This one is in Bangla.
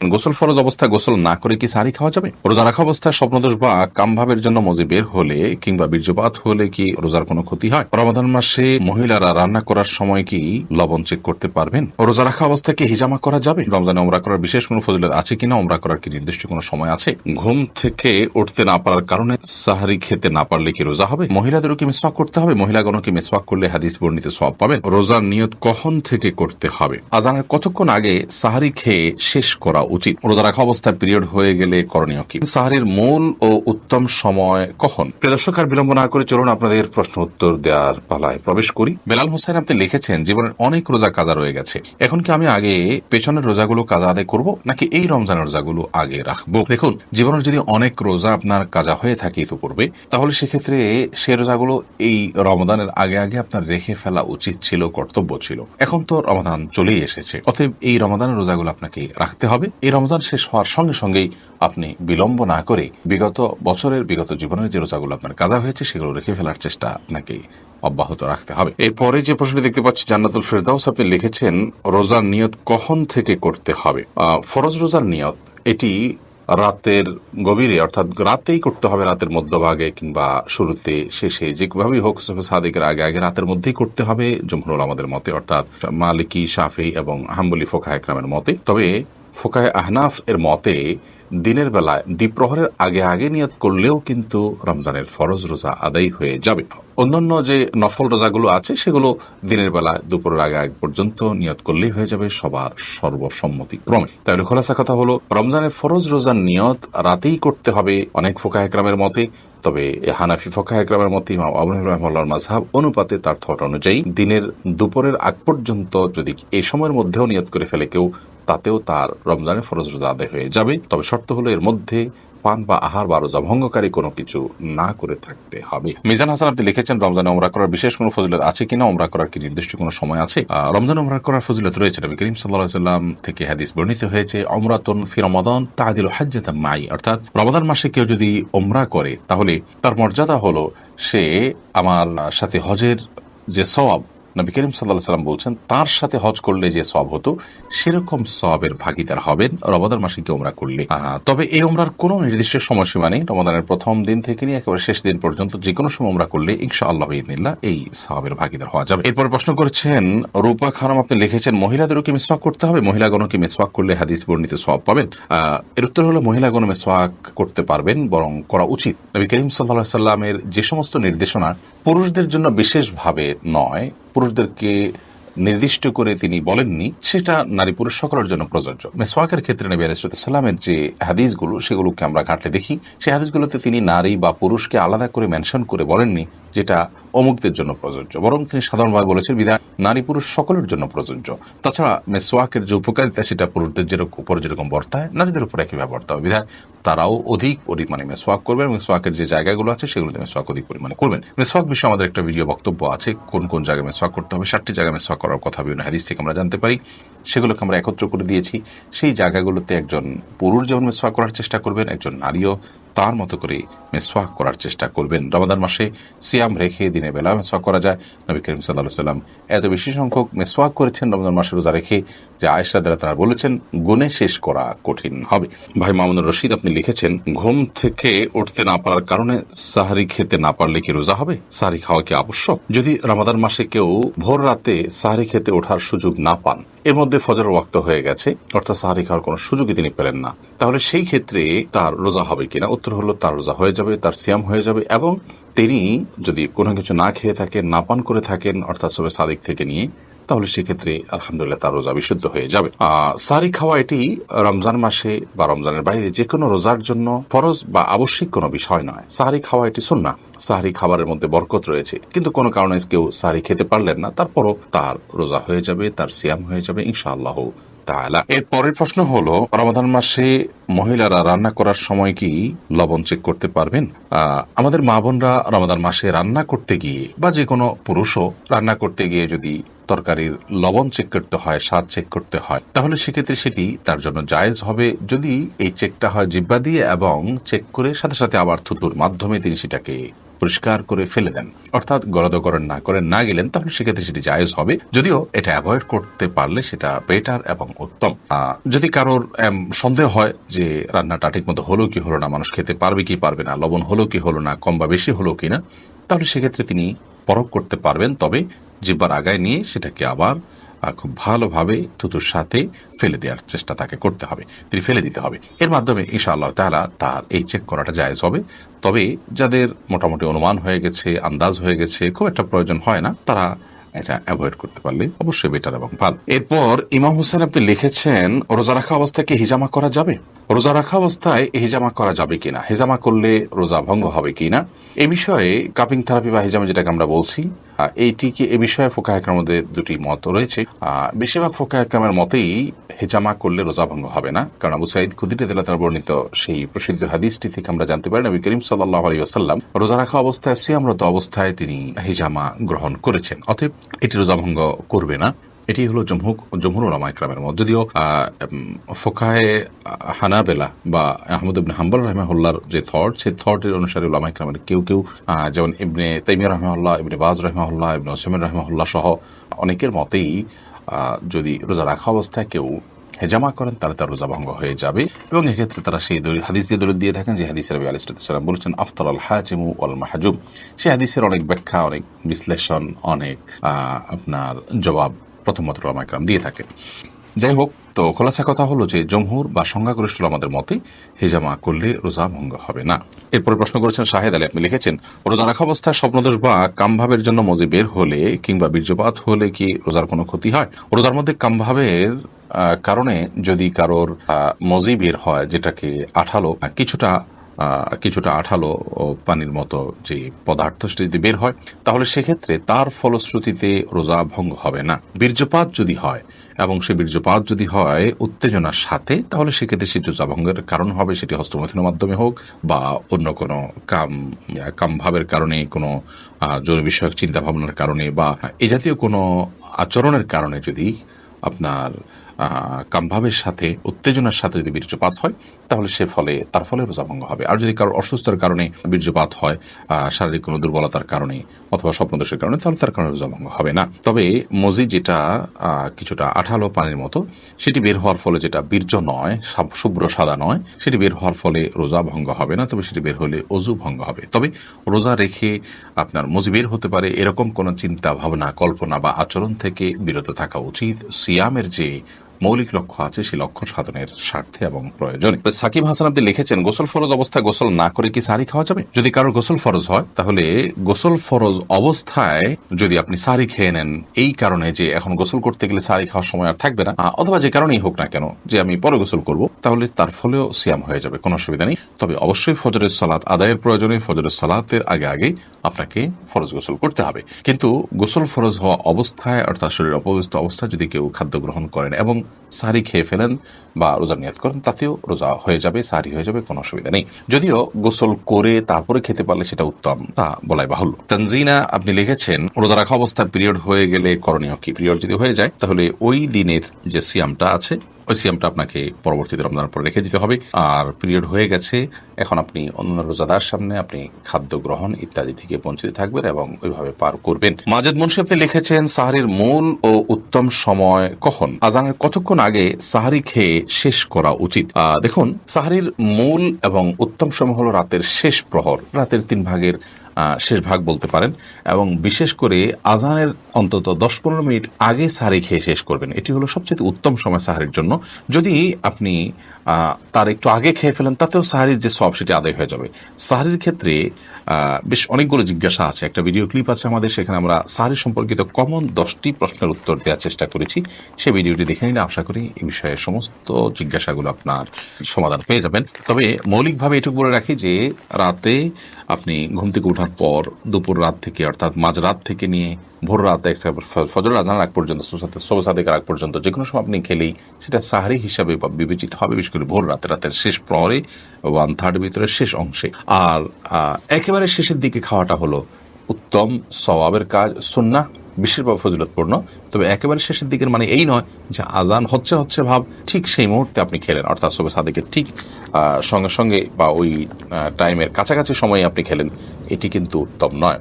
গোসল ফরজ অবস্থায় গোসল না করে কি সাহারি খাওয়া যাবে? রোজা রাখা অবস্থায় স্বপ্নদোষ বা কামভাবের জন্য মজি বের হলে কিংবা বীর্যপাত হলে কি রোজার কোনো ক্ষতি হয়? রমাদান মাসে মহিলারা রান্না করার সময় কি লবণ চেক করতে পারবেন? রোজা রাখা অবস্থায় কি হিজামা করা যাবে? রমজানে ওমরা করার বিশেষ কোনো ফজিলত আছে কিনা? ওমরা করার কি নির্দিষ্ট কোনো সময় আছে? ঘুম থেকে উঠতে না পারার কারণে সাহারি খেতে না পারলে কি রোজা হবে? মহিলাদেরও কি মিসওয়াক করতে হবে? মহিলাগণও কি মিসওয়াক করলে হাদিস বর্ণিত সওয়াব পাবেন? রোজার নিয়ত কখন থেকে করতে হবে? আজানের কতক্ষণ আগে সাহারি খেয়ে শেষ করা উচিত? রোজা রাখা অবস্থায় পিরিয়ড হয়ে গেলে করণীয় কি? সাহারির মূল ও উত্তম সময় কখন? প্রিয় দর্শক, আর বিলম্ব না করে চলুন আপনাদের প্রশ্ন উত্তর দেওয়ার পালায় প্রবেশ করি। বেলাল হোসেন আপনি লিখেছেন, জীবনের অনেক রোজা কাজা রয়ে গেছে, এখন কি আমি আগে পেছনের রোজাগুলো কাজা আদায় করব নাকি এই রমজানের রোজাগুলো আগে রাখবো? দেখুন, জীবনের যদি অনেক রোজা আপনার কাজা হয়ে থাকে ইতিপূর্বে, তাহলে সেক্ষেত্রে সে রোজাগুলো এই রমজানের আগে আগে আপনার রেখে ফেলা উচিত ছিল, কর্তব্য ছিল। এখন তো রমাদান চলেই এসেছে, অতএব এই রমাদানের রোজাগুলো আপনাকে রাখতে হবে। এই রমজান শেষ হওয়ার সঙ্গে সঙ্গেই আপনি বিলম্ব না করে বিগত বছরের, বিগত জীবনের যে রোজাগুলো আপনার কাজা হয়েছে সেগুলো রেখে ফেলার চেষ্টা আপনাকে অব্যাহত রাখতে হবে। এরপরে যে প্রশ্নটি দেখতে পাচ্ছি, জান্নাতুল ফেরদাউস আপনি লিখেছেন, রোজার নিয়ত কখন থেকে করতে হবে? ফরজ রোজার নিয়ত এটি রাতের গভীরে, অর্থাৎ রাতেই করতে হবে, রাতের মধ্যভাগে কিংবা শুরুতে, শেষে, যেভাবেই হোক সাদিকের আগে আগে রাতের মধ্যেই করতে হবে জমহুর আমাদের মতে, অর্থাৎ মালিকি, শাফি এবং হাম্বলি ফোকাহে একরামের মতে। তবে ফোকাহে আহনাফ এর মতে দিনের বেলায় দ্বিপ্রহরের আগে আগে নিয়ত করলেও কিন্তু রমজানের ফরজ রোজা আদায় হয়ে যাবে। অন্যান্য যে নফল রোজাগুলো আছে সেগুলো দিনের বেলা দুপুরের আগে আগে পর্যন্ত নিয়ত করলেই হয়ে যাবে সবার সর্বসম্মতি ক্রমে। তাহলে খোলাসা কথা হলো, রমজানের ফরজ রোজার নিয়ত রাতেই করতে হবে অনেক ফোকাহে একরামের মতে। তবে হানাফি ফোকাহে একরামের মতে ইমাম আবু হানিফা রাহিমাহুল্লাহর মাযহাব অনুপাতে, তার থট অনুযায়ী দিনের দুপুরের আগ পর্যন্ত যদি এই সময়ের মধ্যেও নিয়ত করে ফেলে কেউ, তাতেও তার রমজানের ফরজ রোজা আদায় হয়ে যাবে। তবে শর্ত হলো এর মধ্যে পান বা আহার বা রোজা ভঙ্গকারী কোনো কিছু না করে থাকতে হবে। মিজান হাসান আপনি লিখেছেন, রমজানে ওমরা করার বিশেষ কোনো ফজিলত আছে কিনা? ওমরা করার কি নির্দিষ্ট কোনো সময় আছে? রমজানে ওমরা করার ফজিলত রয়েছে। নবী করিম সাল্লাল্লাহু আলাইহি ওয়াসাল্লাম থেকে হাদিস বর্ণিত হয়েছে, উমরাতুন ফি রমাদান তা'দিলু হাজ্জাতাম মাই, অর্থাৎ রমাদান মাসে কেউ যদি ওমরা করে তাহলে তার মর্যাদা হলো সে আমার সাথে হজের যে সওয়াব নবী করিম সাল্লাল্লাহু আলাইহি ওয়াসাল্লাম বলছেন তার সাথে হজ করলে যে সওয়াব হতো সেরকম সওয়াবের ভাগীদার হবেন রমাদান মাসে কি ওমরা করলে। তবে এই ওমরার কোনো নির্দিষ্ট সময়সীমা নেই। রমাদানের প্রথম দিন থেকে নিয়ে একেবারে শেষ দিন পর্যন্ত যে কোনো সময় ওমরা করলে ইনশাআল্লাহ বিইذনিল্লাহ এই সওয়াবের ভাগীদার হওয়া যাবে। এরপর প্রশ্ন করেছেন রূপা খানম, আপনি লিখেছেন, মহিলাদেরও কি মিসওয়াক করতে হবে? মহিলাগণ কি মিসওয়াক করলে হাদিস বর্ণিত সওয়াব পাবেন? এর উত্তর হলো, মহিলাগণ মিসওয়াক করতে পারবেন, বরং করা উচিত। নবী করিম সাল্লাল্লাহু আলাইহি ওয়াসাল্লামের যে সমস্ত নির্দেশনা পুরুষদের জন্য বিশেষভাবে নয়, পুরুষদেরকে নির্দিষ্ট করে তিনি বলেননি, সেটা নারী পুরুষ সকলের জন্য প্রযোজ্য। মেসওয়াকের ক্ষেত্রে নবী আলাইহিস সালামের যে হাদিসগুলো সেগুলোকে আমরা ঘাটলে দেখি, সেই হাদিসগুলোতে তিনি নারী বা পুরুষকে আলাদা করে মেনশন করে বলেননি যেটা অমুকদের জন্য প্রযোজ্য, বরং তিনি সাধারণভাবে বলেছেন বিধায় নারী পুরুষ সকলের জন্য প্রযোজ্য। তাছাড়া মেসওয়াকের যে উপকারিতা সেটা পুরুষদের উপর যেরকম বর্তায় নারীদের উপর একইভাবে বর্তায়, বিধায় তারাও অধিক পরিমাণে মেসওয়াক করবেন। মেসওয়াকের যে জায়গাগুলো আছে সেগুলোতে মেসওয়াক অধিক পরিমাণে করবেন। মেসওয়াক বিষয়ে আমাদের একটা ভিডিও বক্তব্য আছে, কোন কোন জায়গায় মেসওয়াক করতে হবে, 7টি জায়গায় মেসওয়াক করার কথা বিভিন্ন হাদিস থেকে আমরা জানতে পারি, সেগুলোকে আমরা একত্র করে দিয়েছি। সেই জায়গাগুলোতে একজন পুরুষ যেমন মেসওয়াক করার চেষ্টা করবেন, একজন নারীও তার মতো করে মেসওয়াক করার চেষ্টা করবেন। রমাদান মাসে সিয়াম রেখে দিনের বেলা মেসওয়াক করা যায়। নবী করিম সাল্লাল্লাহু আলাইহি ওয়াসাল্লাম এত বেশি সংখ্যক মেসওয়াক করেছেন রমজান মাসে রোজা রেখে যে আয়েশা রাদিয়াল্লাহু তাআলা বলেছেন গুণে শেষ করা কঠিন হবে। ভাই মামুনুর রশিদ আপনি লিখেছেন, ঘুম থেকে উঠতে না পারার কারণে সাহারি খেতে না পারলে কি রোজা হবে? সাহারি খাওয়া কি আবশ্যক? যদি রমাদান মাসে কেউ ভোর রাতে সাহারি খেতে ওঠার সুযোগ না পান, এর মধ্যে ফজরের ওয়াক্ত হয়ে গেছে, অর্থাৎ সাহারি খাওয়ার কোনো সুযোগই তিনি পেলেন না, তাহলে সেই ক্ষেত্রে তার রোজা হবে কিনা? উত্তর হলো, তার রোজা হয়ে যাবে, তার সিয়াম হয়ে যাবে। এবং তিনি যদি কোনো কিছু না খেয়ে থাকেন, না পান করে থাকেন, অর্থাৎ সবে সাদিক থেকে নিয়ে, তাহলে সেক্ষেত্রে আলহামদুলিল্লাহ তার রোজা বিশুদ্ধ হয়ে যাবে। সাহারি খাওয়া এটি রমজান মাসে বা রমজানের বাইরে যে কোনো রোজার জন্য ফরজ বা আবশ্যিক কোনো বিষয় নয়। সাহারি খাওয়া এটি সুন্নাহ। সাহারি খাবারের মধ্যে বরকত রয়েছে, কিন্তু কোনো কারণে কেউ সাহারি খেতে পারলেন না, তারপরও তার রোজা হয়ে যাবে, তার সিয়াম হয়ে যাবে ইনশাআল্লাহ তাআলা। এর পরের প্রশ্ন হলো, রমাদান মাসে মহিলারা রান্না করার সময় কি লবণ চেক করতে পারবেন? আমাদের মা বোনরা রমাদান মাসে রান্না করতে গিয়ে বা যে কোনো পুরুষও রান্না করতে গিয়ে যদি তরকারির লবণ চেক করতে হয়, স্বাদ চেক করতে হয়, তাহলে সেক্ষেত্রে সেটি তার জন্য জায়েজ হবে যদি এই চেকটা হয় জিহ্বা দিয়ে এবং চেক করে সাথে সাথে আবার থুতুর মাধ্যমে তিনি সেটাকে পরিষ্কার করে ফেলে দেন, অর্থাৎ গরদকরণ না গেলেন, তাহলে সেক্ষেত্রে সেটি জায়েজ হবে, যদিও এটা অ্যাভয়েড করতে পারলে সেটা বেটার এবং উত্তম। যদি কারোর সন্দেহ হয় যে রান্নাটা ঠিক মতো হলো কি হলো না, মানুষ খেতে পারবে কি পারবে না, লবণ হলো কি হলো না, কম বা বেশি হলো কিনা, তাহলে সেক্ষেত্রে তিনি পরখ করতে পারবেন। তবে জিহ্বার আগায় নিয়ে সেটাকে আবার খুব ভালোভাবে থুতুর সাথে ফেলে দেওয়ার চেষ্টা তাকে করতে হবে, তিনি ফেলে দিতে হবে। এর মাধ্যমে ইনশাআল্লাহ তাআলা তার এই চেক করাটা জায়েজ হবে। তবে যাদের মোটামুটি অনুমান হয়ে গেছে, আন্দাজ হয়ে গেছে, খুব একটা প্রয়োজন হয় না, তারা এটা অ্যাভয়েড করতে পারলে অবশ্যই বেটার এবং ভালো। এরপর ইমাম হোসেন আপনি লিখেছেন, রোজা রাখা অবস্থায় কি হিজামা করা যাবে? রোজা রাখা অবস্থায় হিজামা করা যাবে কিনা, হিজামা করলে রোজা ভঙ্গ হবে কিনা, এ বিষয়ে কাপিং থেরাপি বা হিজামা যেটাকে আমরা বলছি, এইটিকে এ বিষয়ে ফোকাহে কেরামের মধ্যে দুটি মত রয়েছে। বেশিরভাগ ফোকাহে কেরামের মতেই হিজামা করলে রোজা ভঙ্গ হবে না, কারণ আবু সাঈদ খুদরী রাদিয়াল্লাহু তাআলা বর্ণিত সেই প্রসিদ্ধ হাদিসটি থেকে আমরা জানতে পারি নবী করিম সাল্লাল্লাহু আলাইহি ওয়াসাল্লাম রোজা রাখা অবস্থায়, সিয়ামরত অবস্থায় তিনি হিজামা গ্রহণ করেছেন, অতএব এটি রোজা ভঙ্গ করবে না। এটি হলো জমহুর উলামায়ে কেরামের মত। যদিও ফোকাহে হানাবেলা বা আহমদ ইবনে হাম্বল রাহিমাহুল্লাহর যে থট, সেই থটের অনুসারে উলামায়ে কেরামের কেউ যেমন ইবনে তাইমিয়া রাহিমাহুল্লাহ, ইবনে বাজ রাহিমাহুল্লাহ, ইবনে উসাইমিন রাহিমাহুল্লাহ সহ অনেকের মতেই যদি রোজা রাখা অবস্থায় কেউ হেজামা করেন তাহলে তার রোজা ভঙ্গ হয়ে যাবে। এবং এক্ষেত্রে তারা সেই হাদিস দিয়ে দলিল দিয়ে থাকেন যে হাদিসের নবী আলাইহিস সালাম বলেছেন, আফতার আল হাজিমু ওয়াল মাহজুম। সেই হাদিসের অনেক ব্যাখ্যা, অনেক বিশ্লেষণ, অনেক আপনার জবাব প্রথমত উলামায়ে কেরাম দিয়ে থাকেন। যাই হোক, তো খোলাসা কথা হলো যে জমহুর বা সংখ্যাগরিষ্ঠ আমাদের মতে হিজামা করলে রোজা ভঙ্গ হবে না। এরপরে প্রশ্ন করেছেন শাহেদ আলী, আপনি লিখেছেন, রোজা রাখা অবস্থায় স্বপ্নদোষ বা কামভাবের জন্য মজি বের হলে কিংবা বীর্যপাত হলে কি রোজার কোনো ক্ষতি হয়? রোজার মধ্যে কামভাবের কারণে যদি কারোর মজি বের হয়, যেটাকে আঠালো কিছুটা আঠালো পানির মতো যে পদার্থ যদি বের হয়, তাহলে সেক্ষেত্রে তার ফলশ্রুতিতে রোজা ভঙ্গ হবে না। বীর্যপাত যদি হয় এবং সে বীর্যপাত যদি হয় উত্তেজনার সাথে, তাহলে সেক্ষেত্রে সেটি রোজা ভঙ্গের কারণ হবে, সেটি হস্তমৈথুনের মাধ্যমে হোক বা অন্য কোনো কামভাবের কারণে, কোনো যৌন বিষয়ক চিন্তা ভাবনার কারণে বা এ জাতীয় কোনো আচরণের কারণে যদি আপনার কামভাবের সাথে, উত্তেজনার সাথে যদি বীর্যপাত হয়, তাহলে তার ফলে রোজা ভঙ্গ হবে। আর যদি কারোর অসুস্থতার কারণে বীর্যপাত হয়, শারীরিক কোনো দুর্বলতার কারণে অথবা স্বপ্নদোষের কারণে, তাহলে তার কারণে রোজা ভঙ্গ হবে না। তবে মজি যেটা কিছুটা আঠালো পানির মতো, সেটি বের হওয়ার ফলে, যেটা বীর্য নয়, শুভ্র সাদা নয়, সেটি বের হওয়ার ফলে রোজা ভঙ্গ হবে না। তবে সেটি বের হলে অজু ভঙ্গ হবে। তবে রোজা রেখে আপনার মজি বের হতে পারে এরকম কোনো চিন্তা ভাবনা, কল্পনা বা আচরণ থেকে বিরত থাকা উচিত। সিয়ামের যে মৌলিক লক্ষ্য আছে, সেই লক্ষ্য সাধনের স্বার্থে এবং প্রয়োজনে। সাকিব হাসান আপনি লিখেছেন, গোসল ফরজ অবস্থায় গোসল না করে কি সাহরি খাওয়া যাবে? যদি কারোর গোসল ফরজ হয়, তাহলে গোসল ফরজ অবস্থায় যদি আপনি সাহরি খেয়ে নেন, এই কারণে যে এখন গোসল করতে গেলে সাহরি খাওয়ার সময় আর থাকবে না, অথবা যে কারণেই হোক না কেন যে আমি পরে গোসল করব, তাহলে তার ফলেও সিয়াম হয়ে যাবে, কোনো অসুবিধা নেই। তবে অবশ্যই ফজরের সালাত আদায়ের প্রয়োজনে ফজরের সালাতের আগে আপনাকে ফরজ গোসল করতে হবে। কিন্তু গোসল ফরজ হওয়া অবস্থায়, অর্থাৎ শরীর অপবিত্র অবস্থায় যদি কেউ খাদ্য গ্রহণ করেন এবং সাহরি খেয়ে ফেলেন বা রোজার নিয়ত করেন, তাতেও রোজা হয়ে যাবে, সাহরি হয়ে যাবে, কোনো অসুবিধা নেই। যদিও গোসল করে তারপরে খেতে পারলে সেটা উত্তম, তা বলাই বাহুল্য। তানজিনা আপনি লিখেছেন, রোজা রাখা অবস্থায় পিরিয়ড হয়ে গেলে করণীয় কি? পিরিয়ড যদি হয়ে যায়, তাহলে ওই দিনের যে সিয়ামটা আছে, ওই সিয়ামটা আপনাকে পরবর্তীতে রমজানের পরে রেখে দিতে হবে। আর পিরিয়ড হয়ে গেছে, এখন আপনি অন্য রোজাদার সামনে আপনি খাদ্য গ্রহণ ইত্যাদি থেকে বঞ্চিত থাকবেন এবং ওইভাবে পার করবেন। মাজেদ মুন্সি আপনি লিখেছেন, সাহরির মূল ও উত্তম সময় কখন? আজানের কতক্ষণ আগে সাহরি খেয়ে শেষ করা উচিত? দেখুন, সাহরির মূল এবং উত্তম সময় হলো রাতের শেষ প্রহর, রাতের 3 ভাগের শেষ ভাগ বলতে পারেন, এবং বিশেষ করে আজানের অন্তত 10-15 মিনিট আগে সাহরি খেয়ে শেষ করবেন। এটি হলো সবচেয়ে উত্তম সময় সাহরির জন্য। যদি আপনি তার একটু আগে খেয়ে ফেলেন, তাতেও সাহরির যে সওয়াব সেটি আদায় হয়ে যাবে। সাহরির ক্ষেত্রে বেশ অনেকগুলো জিজ্ঞাসা আছে, একটা ভিডিও ক্লিপ আছে আমাদের, সেখানে আমরা সাহরি সম্পর্কিত কমন 10টি প্রশ্নের উত্তর দেওয়ার চেষ্টা করেছি। সেই ভিডিওটি দেখে নিলে আশা করি এই বিষয়ে সমস্ত জিজ্ঞাসাগুলো আপনার সমাধান পেয়ে যাবেন। তবে মৌলিকভাবে এটুকু বলে রাখি যে রাতে আপনি ঘুম থেকে ওঠার পর দুপুর রাত থেকে, অর্থাৎ মাঝরাত থেকে নিয়ে ভোর রাত একটা ফজর আজানের আগ পর্যন্ত, সুবহ সাদেকের আগ পর্যন্ত যে কোনো সময় আপনি খেলেই সেটা সাহরি হিসাবে বিবেচিত হবে, বিশেষ করে ভোর রাতের শেষ প্রহরে 1/3 ভিতরের শেষ অংশে। আর একেবারে শেষের দিকে খাওয়াটা হলো উত্তম সওয়াবের কাজ, সুন্নাহ, বিশেষভাবে ফজিলতপূর্ণ। তবে একেবারে শেষের দিকের মানে এই নয় যে আজান হচ্ছে ভাব ঠিক সেই মুহূর্তে আপনি খেলেন, অর্থাৎ সুবহে সাদেকের ঠিক সঙ্গে সঙ্গে বা ওই টাইমের কাছাকাছি সময়ে আপনি খেলেন, এটি কিন্তু উত্তম নয়।